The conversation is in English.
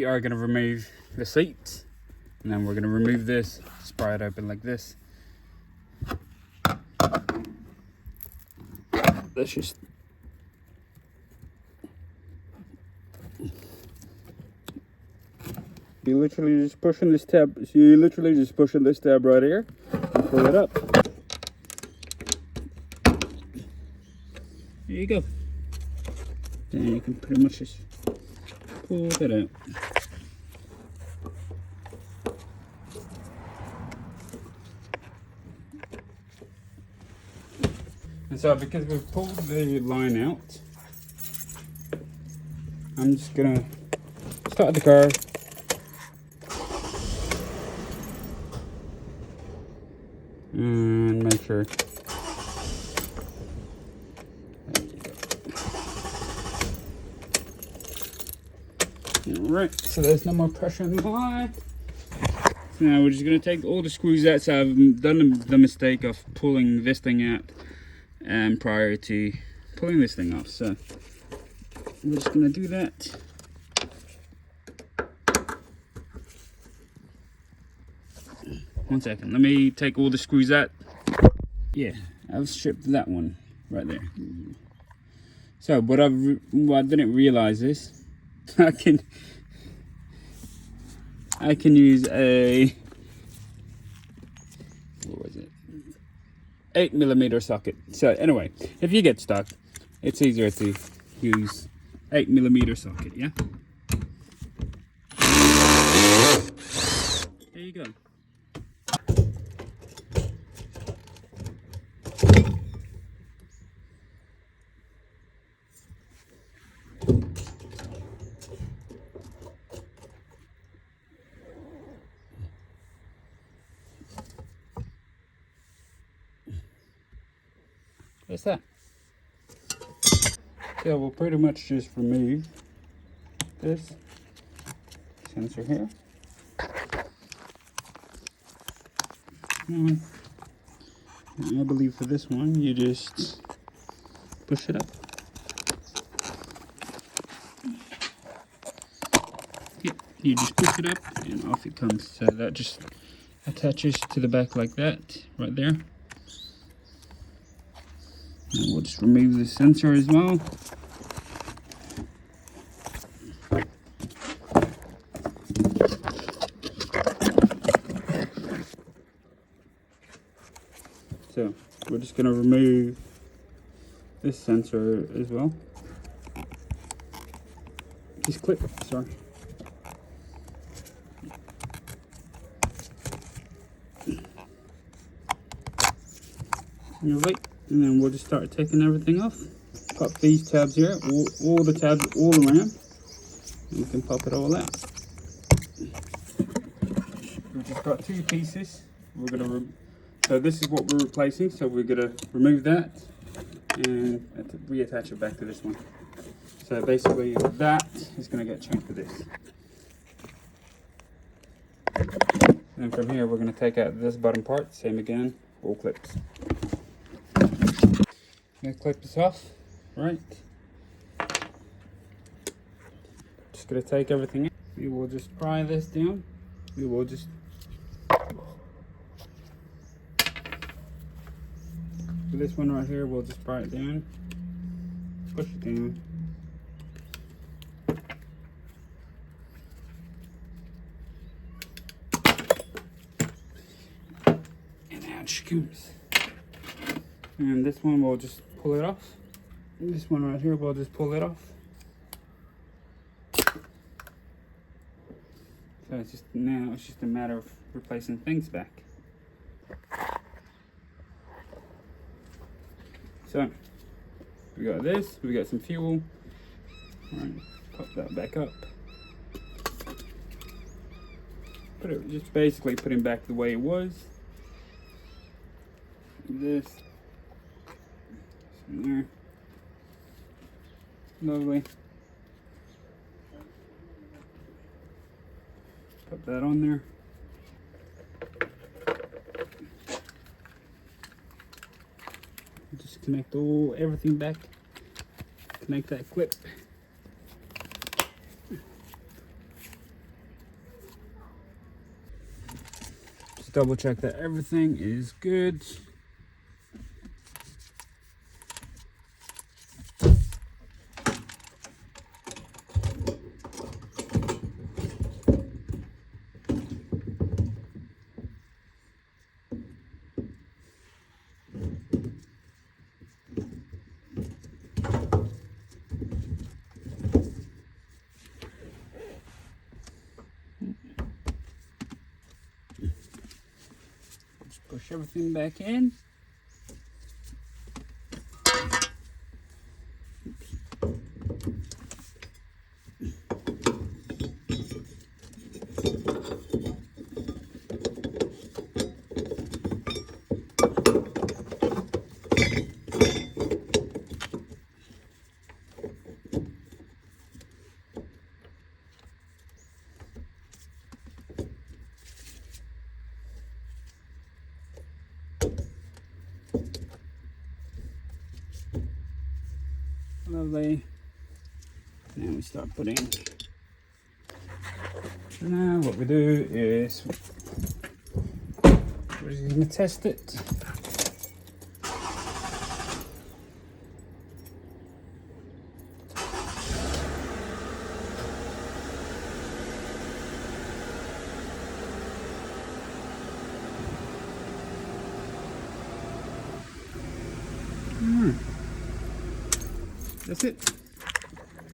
We are going to remove the seat, and then we're going to remove this, just pry it open like this. Let's just you're literally just pushing this tab right here and pull it up. There you go. Then you can pretty much just pull that out. And so because we've pulled the line out, I'm just gonna start the car. And make sure. Alright, so there's no more pressure on the line. So now we're just going to take all the screws out. So I've done the mistake of pulling this thing out prior to pulling this thing off. So we're just going to do that. One second, let me take all the screws out. Yeah, I've stripped that one right there. So what I didn't realize is I can use a, what was it, 8mm socket. So anyway, if you get stuck, it's easier to use 8mm socket. Yeah, there you go. That's that. So we'll pretty much just remove this sensor here. And I believe for this one, you just push it up. Yep, you just push it up and off it comes. So that just attaches to the back like that, right there. And we'll just remove the sensor as well. So we're just going to remove this sensor as well. This clip, sorry. Alright, and then we'll just start taking everything off. Pop these tabs here, all the tabs all around. And you can pop it all out. We've just got two pieces. We're gonna so this is what we're replacing. So we're gonna remove that and reattach it back to this one. So basically, that is gonna get changed to this. And from here, we're gonna take out this bottom part. Same again, all clips. Gonna clip this off, right? Just gonna take everything out. We will just pry this down. We will just this one right here, we'll just pry it down, push it down. And out she comes. And this one we'll just pull it off. And this one right here we'll just pull it off. So it's just now it's just a matter of replacing things back. So we got this, we got some fuel. All right, pop that back up. Put it just basically put him back the way it was. This in there. Lovely. Put that on there. Just connect everything back. Connect that clip. to double check that everything is good. Just push everything back in. Lovely. Now we start putting. So now what we do is we're just going to test it. That's it.